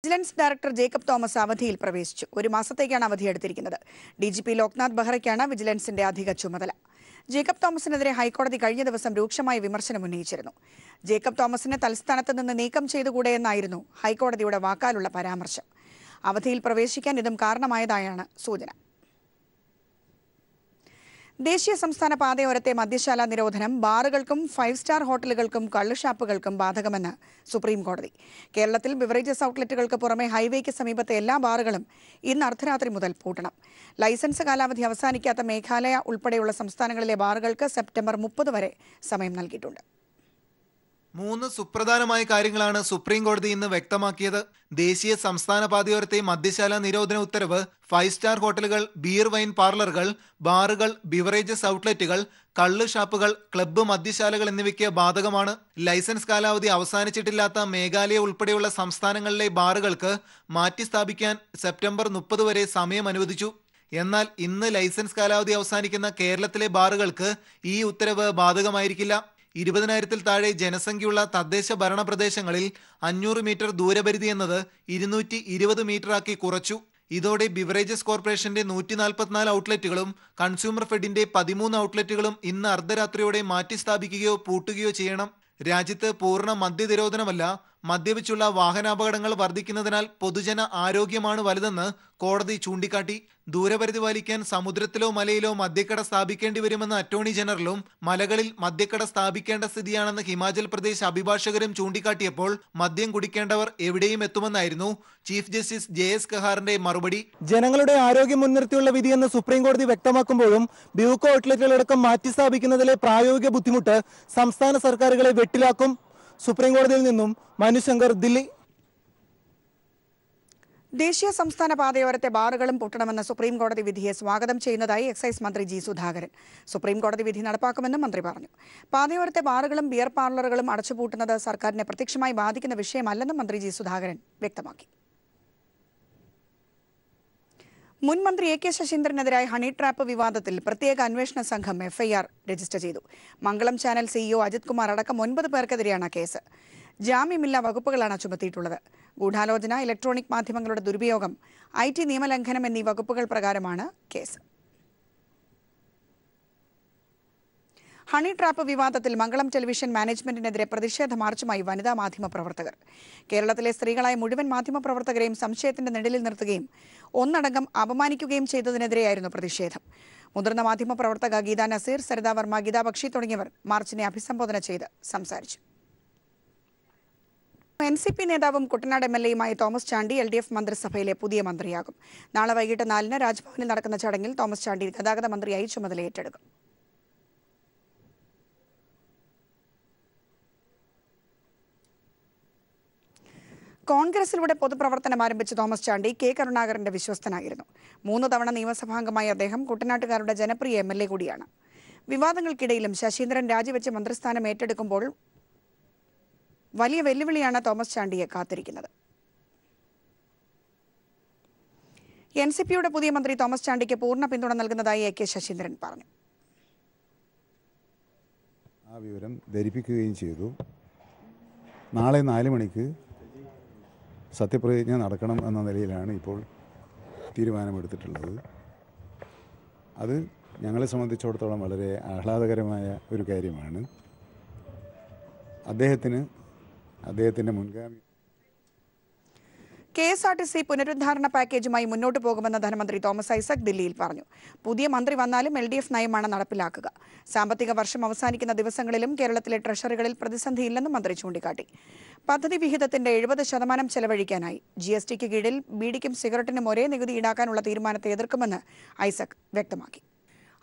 Vigilance director Jacob Thomas അവധിയിൽ പ്രവേശിച്ചു. ഒരു മാസത്തേക്കാണ് അവധിയെടുത്തിരിക്കുന്നത്. DGP ലോക്നാഥ് ബെഹ്റയ്ക്കാണ് വിജിലൻസിന്റെ അധിക ചുമതല. ജേക്കബ് തോമസിനെതിരെ ഹൈക്കോടതി കഴിഞ്ഞ ദിവസം രൂക്ഷമായ വിമർശനം ഉന്നയിച്ചിരുന്നു. ജേക്കബ് തോമസിനെ തൽസ്ഥാനത്ത് നിന്ന് നീക്കം ചെയ്തുകൂടെയെന്നായിരുന്നു ഹൈക്കോടതിയുടെ വാക്കാലുള്ള പരാമർശം. അവധിയിൽ പ്രവേശിക്കാൻ ഇതും കാരണമായതായാണ് സൂചന. ദേശീയ സംസ്ഥാന പാതയോരത്തെ മദ്യശാല നിരോധനം ബാറുകൾക്കും 5 സ്റ്റാർ ഹോട്ടലുകൾക്കും കള്ളുഷാപ്പുകൾക്കും ബാധകമെന്ന് സുപ്രീം കോടതി. കേരളത്തിൽ ബിവറേജസ് ഔട്ട്ലെറ്റുകൾക്ക് പുറമെ ഹൈവേക്ക് സമീപത്തെ എല്ലാ ബാറുകളും ഇന്ന് അർദ്ധരാത്രി മുതൽ പൂട്ടണം. ലൈസൻസ് കാലാവധി അവസാനിക്കാത്ത മേഘാലയ ഉൾപ്പെടെയുള്ള സംസ്ഥാനങ്ങളിലെ ബാറുകൾക്ക് സെപ്റ്റംബർ 30 വരെ സമയം നൽകിയിട്ടുണ്ട്. 3 സുപ്രധാനമായ കാര്യങ്ങളാണ് സുപ്രീം കോടതി ഇന്ന് വ്യക്തമാക്കിയത്. ദേശീയ സംസ്ഥാന പാതയോരത്തെ മദ്യശാല നിരോധന ഉത്തരവ് 5 സ്റ്റാർ ഹോട്ടലുകൾ, ബിയർ വൈൻ പാർലറുകൾ, ബാറുകൾ, ബിവറേജസ് ഔട്ട്ലെറ്റുകൾ, കള്ള് ഷാപ്പുകൾ, ക്ലബ്ബ് മദ്യശാലകൾ എന്നിവയ്ക്ക് ബാധകമാണ്. ലൈസൻസ് കാലാവധി അവസാനിച്ചിട്ടില്ലാത്ത മേഘാലയ ഉൾപ്പെടെയുള്ള സംസ്ഥാനങ്ങളിലെ ബാറുകൾക്ക് മാറ്റി സ്ഥാപിക്കാൻ സെപ്റ്റംബർ 30 വരെ സമയം അനുവദിച്ചു. എന്നാൽ ഇന്ന് ലൈസൻസ് കാലാവധി അവസാനിക്കുന്ന കേരളത്തിലെ ബാറുകൾക്ക് ഈ ഉത്തരവ് ബാധകമായിരിക്കില്ല. 20,000-ൽ താഴെ ജനസംഖ്യയുള്ള തദ്ദേശ ഭരണ പ്രദേശങ്ങളിൽ 500 മീറ്റർ ദൂരപരിധി എന്നത് 220 മീറ്ററാക്കി കുറച്ചു. ഇതോടെ ബിവറേജസ് കോർപ്പറേഷന്റെ 144 ഔട്ട്ലെറ്റുകളും കൺസ്യൂമർ ഫെഡിന്റെ 13 ഔട്ട്ലെറ്റുകളും ഇന്ന് അർദ്ധരാത്രിയോടെ മാറ്റി സ്ഥാപിക്കുകയോ പൂട്ടുകയോ ചെയ്യണം. രാജ്യത്ത് പൂർണ്ണ മദ്യനിരോധനമല്ല, മദ്യപിച്ചുള്ള വാഹനാപകടങ്ങൾ വർദ്ധിക്കുന്നതിനാൽ പൊതുജന ആരോഗ്യമാണ് വലുതെന്ന് കോടതി ചൂണ്ടിക്കാട്ടി. ദൂരപരിധി പാലിക്കാൻ സമുദ്രത്തിലോ മലയിലോ മദ്യക്കട സ്ഥാപിക്കേണ്ടി വരുമെന്ന് അറ്റോർണി ജനറലും മലകളിൽ മദ്യക്കട സ്ഥാപിക്കേണ്ട സ്ഥിതിയാണെന്ന് ഹിമാചൽ പ്രദേശ് അഭിഭാഷകരും ചൂണ്ടിക്കാട്ടിയപ്പോൾ മദ്യം കുടിക്കേണ്ടവർ എവിടെയും എത്തുമെന്നായിരുന്നു ചീഫ് ജസ്റ്റിസ് JS കഹാറിന്റെ മറുപടി. ജനങ്ങളുടെ ആരോഗ്യം മുൻനിർത്തിയുള്ള വിധിയെന്ന് സുപ്രീം കോടതി വ്യക്തമാക്കുമ്പോഴും ബ്യൂക്കോ ഔട്ട്ലെറ്റുകളടക്കം മാറ്റി സ്ഥാപിക്കുന്നതിലെ പ്രായോഗിക ബുദ്ധിമുട്ട് സംസ്ഥാന സർക്കാരുകളെ വെട്ടിലാക്കും. സുപ്രീം കോടതിയിൽ നിന്നും മനു ശങ്കർ, ദില്ലി. ദേശീയ സംസ്ഥാന പാതയോരത്തെ ബാറുകളും പൂട്ടണമെന്ന സുപ്രീം കോടതി വിധിയെ സ്വാഗതം ചെയ്യുന്നതായി എക്സൈസ് മന്ത്രി G. സുധാകരൻ. സുപ്രീം കോടതി വിധി നടപ്പാക്കുമെന്നും മന്ത്രി പറഞ്ഞു. പാതയോരത്തെ ബാറുകളും ബിയർ പാർലറുകളും അടച്ചുപൂട്ടുന്നത് സർക്കാരിനെ പ്രത്യക്ഷമായി ബാധിക്കുന്ന വിഷയമല്ലെന്നും മന്ത്രി G. സുധാകരൻ വ്യക്തമാക്കി. മുൻ മന്ത്രി AK ശശീന്ദ്രനെതിരായ ഹണി ട്രാപ്പ് വിവാദത്തിൽ പ്രത്യേക അന്വേഷണ സംഘം FIR രജിസ്റ്റർ ചെയ്തു. മംഗളം ചാനൽ CEO അജിത് കുമാർ അടക്കം 9 പേർക്കെതിരെയാണ് കേസ്. ജാമ്യമില്ലാ വകുപ്പുകളാണ് ചുമത്തിയിട്ടുള്ളത്. ഗൂഢാലോചന, ഇലക്ട്രോണിക് മാധ്യമങ്ങളുടെ ദുരുപയോഗം, IT നിയമലംഘനം എന്നീ വകുപ്പുകൾ പ്രകാരമാണ് കേസ്. ഹണി ട്രാപ്പ് വിവാദത്തിൽ മംഗളം ടെലിവിഷൻ മാനേജ്മെന്റിനെതിരെ പ്രതിഷേധ മാർച്ചുമായി വനിതാ മാധ്യമ പ്രവർത്തകർ. കേരളത്തിലെ സ്ത്രീകളായ മുഴുവൻ മാധ്യമ പ്രവർത്തകരെയും സംശയത്തിന്റെ നിഴലിൽ നിർത്തുകയും ഒന്നടങ്കം അപമാനിക്കുകയും ചെയ്തതിനെതിരെയായിരുന്നു പ്രതിഷേധം. മുതിർന്ന മാധ്യമ പ്രവർത്തക ഗീത നസീർ, സരിത വർമ്മ, ഗീത ബക്ഷി തുടങ്ങിയവർ മാർച്ചിനെ അഭിസംബോധന ചെയ്ത് സംസാരിച്ചു. NCP നേതാവും കുട്ടനാട് MLA-യുമായ തോമസ് ചാണ്ടി LDF മന്ത്രിസഭയിലെ പുതിയ മന്ത്രിയാകും. നാളെ വൈകിട്ട് 4-ന് രാജ്ഭവനിൽ നടക്കുന്ന ചടങ്ങിൽ തോമസ് ചാണ്ടി ഗതാഗത മന്ത്രിയായി ചുമതല ഏറ്റെടുക്കും. കോൺഗ്രസിലൂടെ പൊതുപ്രവർത്തനം ആരംഭിച്ച തോമസ് ചാണ്ടി K. കരുണാകരന്റെ വിശ്വസ്തനായിരുന്നു. 3 തവണ നിയമസഭാംഗമായ അദ്ദേഹം കുട്ടനാട്ടുകാരുടെ ജനപ്രിയ MLA കൂടിയാണ്. വിവാദങ്ങൾക്കിടയിലും ശശീന്ദ്രൻ രാജിവെച്ച് മന്ത്രിസ്ഥാനം ഏറ്റെടുക്കുമ്പോൾ വലിയ വെല്ലുവിളിയാണ് തോമസ് ചാണ്ടിയെ കാത്തിരിക്കുന്നത്. NCPയുടെ പുതിയ മന്ത്രി തോമസ് ചാണ്ടിക്ക് പൂർണ്ണ പിന്തുണ നൽകുന്നതായി AK ശശീന്ദ്രൻ പറഞ്ഞു. ആ വിവരം ധരിപ്പിക്കുകയും ചെയ്തു. നാളെ 4 മണിക്ക് സത്യപ്രതിജ്ഞ നടക്കണം എന്ന നിലയിലാണ് ഇപ്പോൾ തീരുമാനമെടുത്തിട്ടുള്ളത്. അത് ഞങ്ങളെ സംബന്ധിച്ചിടത്തോളം വളരെ ആഹ്ലാദകരമായ ഒരു കാര്യമാണ്. അദ്ദേഹത്തിൻ്റെ മുൻഗാമി KSRTC പുനരുദ്ധാരണ പാക്കേജുമായി മുന്നോട്ട് പോകുമെന്ന് ധനമന്ത്രി തോമസ് ഐസക് ദില്ലിയിൽ പറഞ്ഞു. പുതിയ മന്ത്രി വന്നാലും LDF നയമാണ് നടപ്പിലാക്കുക. സാമ്പത്തിക വർഷം അവസാനിക്കുന്ന ദിവസങ്ങളിലും കേരളത്തിലെ ട്രഷറികളിൽ പ്രതിസന്ധിയില്ലെന്നും മന്ത്രി ചൂണ്ടിക്കാട്ടി. പദ്ധതി വിഹിതത്തിന്റെ 70% ചെലവഴിക്കാനായി GSTക്ക് കീഴിൽ ബീഡിക്കും സിഗരറ്റിനും ഒരേ നികുതി ഈടാക്കാനുള്ള തീരുമാനത്തെ എതിർക്കുമെന്ന് ഐസക് വ്യക്തമാക്കി.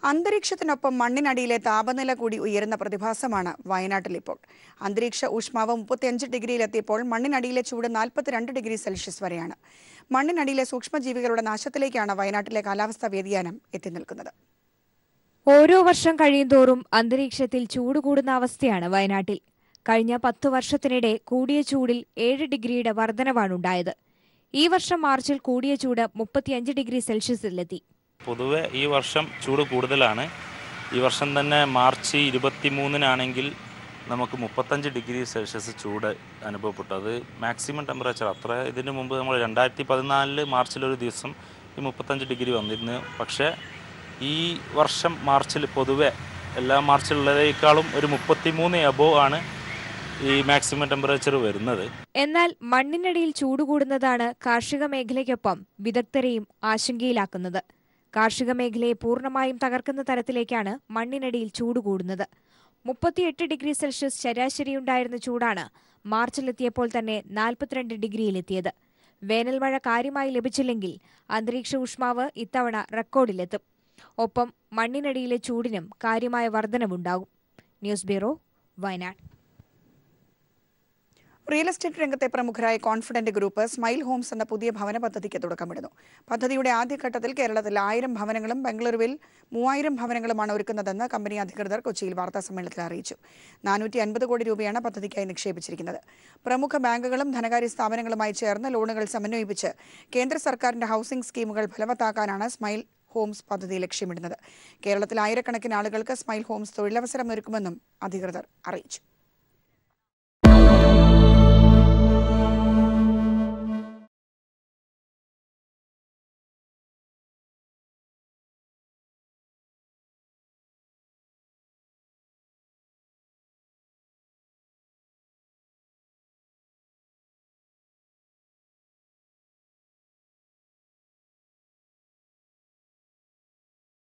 അന്തരീക്ഷത്തിനൊപ്പം മണ്ണിനടിയിലെ താപനില കൂടി ഉയരുന്ന പ്രതിഭാസമാണ് വയനാട്ടിൽ ഇപ്പോൾ. അന്തരീക്ഷ ഊഷ്മാവ് 35 ഡിഗ്രിയിലെത്തിയപ്പോൾ മണ്ണിനടിയിലെ ചൂട് 42 ഡിഗ്രി സെൽഷ്യസ് വരെയാണ്. മണ്ണിനടിയിലെ സൂക്ഷ്മജീവികളുടെ നാശത്തിലേക്കാണ് വയനാട്ടിലെ കാലാവസ്ഥാ വ്യതിയാനം എത്തി നിൽക്കുന്നത്. ഓരോ വർഷം കഴിയുന്തോറും അന്തരീക്ഷത്തിൽ ചൂട് കൂടുന്ന അവസ്ഥയാണ് വയനാട്ടിൽ. കഴിഞ്ഞ 10 വർഷത്തിനിടെ കൂടിയ ചൂടിൽ 7 ഡിഗ്രിയുടെ വർധനവാണുണ്ടായത്. ഈ വർഷം മാർച്ചിൽ കൂടിയ ചൂട് 35 ഡിഗ്രി സെൽഷ്യസിലെത്തി. പൊതുവെ ഈ വർഷം ചൂട് കൂടുതലാണ്. ഈ വർഷം തന്നെ മാർച്ച് 23-നാണെങ്കിൽ നമുക്ക് 35 ഡിഗ്രി സെൽഷ്യസ് ചൂട് അനുഭവപ്പെട്ടു. അത് മാക്സിമം ടെമ്പറേച്ചർ. അത്ര ഇതിന് മുമ്പ് നമ്മൾ 2014 മാർച്ചിലൊരു ദിവസം ഈ 35 ഡിഗ്രി വന്നിരുന്നു. പക്ഷേ ഈ വർഷം മാർച്ചിൽ പൊതുവെ എല്ലാ മാർച്ചിലുള്ളതിനേക്കാളും ഒരു 33 എബോവ് ആണ് ഈ മാക്സിമം ടെമ്പറേച്ചർ വരുന്നത്. എന്നാൽ മണ്ണിനടിയിൽ ചൂട് കൂടുന്നതാണ് കാർഷിക മേഖലയ്ക്കൊപ്പം വിദഗ്ധരെയും ആശങ്കയിലാക്കുന്നത്. കാർഷിക മേഖലയെ പൂർണ്ണമായും തകർക്കുന്ന തരത്തിലേക്കാണ് മണ്ണിനടിയിൽ ചൂട് കൂടുന്നത്. 38 ഡിഗ്രി സെൽഷ്യസ് ശരാശരിയുണ്ടായിരുന്ന ചൂടാണ് മാർച്ചിലെത്തിയപ്പോൾ തന്നെ 42 ഡിഗ്രിയിലെത്തിയത്. വേനൽ മഴ കാര്യമായി ലഭിച്ചില്ലെങ്കിൽ അന്തരീക്ഷ ഊഷ്മാവ് ഇത്തവണ റെക്കോർഡിലെത്തും. ഒപ്പം മണ്ണിനടിയിലെ ചൂടിനും കാര്യമായ വർധനവുണ്ടാകും. News bureau, Wayanad. Real estate രംഗത്തെ പ്രമുഖരായ കോൺഫിഡന്റ് ഗ്രൂപ്പ് സ്മൈൽ ഹോംസ് എന്ന പുതിയ ഭവന പദ്ധതിക്ക് തുടക്കമിടുന്നു. പദ്ധതിയുടെ ആദ്യഘട്ടത്തിൽ കേരളത്തിൽ 1000 ഭവനങ്ങളും ബംഗളൂരുവിൽ 3000 ഭവനങ്ങളുമാണ് ഒരുക്കുന്നതെന്ന് കമ്പനി അധികൃതർ കൊച്ചിയിൽ വാർത്താസമ്മേളനത്തിൽ അറിയിച്ചു. 450 കോടി രൂപയാണ് പദ്ധതിക്കായി നിക്ഷേപിച്ചിരിക്കുന്നത്. പ്രമുഖ ബാങ്കുകളും ധനകാര്യ സ്ഥാപനങ്ങളുമായി ചേർന്ന് ലോണുകൾ സമന്വയിപ്പിച്ച് കേന്ദ്ര സർക്കാരിന്റെ ഹൌസിംഗ് സ്കീമുകൾ ഫലവത്താക്കാനാണ് സ്മൈൽ ഹോംസ് പദ്ധതി ലക്ഷ്യമിടുന്നത്. കേരളത്തിൽ ആയിരക്കണക്കിന് ആളുകൾക്ക് സ്മൈൽ ഹോംസ് തൊഴിലവസരം ഒരുക്കുമെന്നും അധികൃതർ അറിയിച്ചു.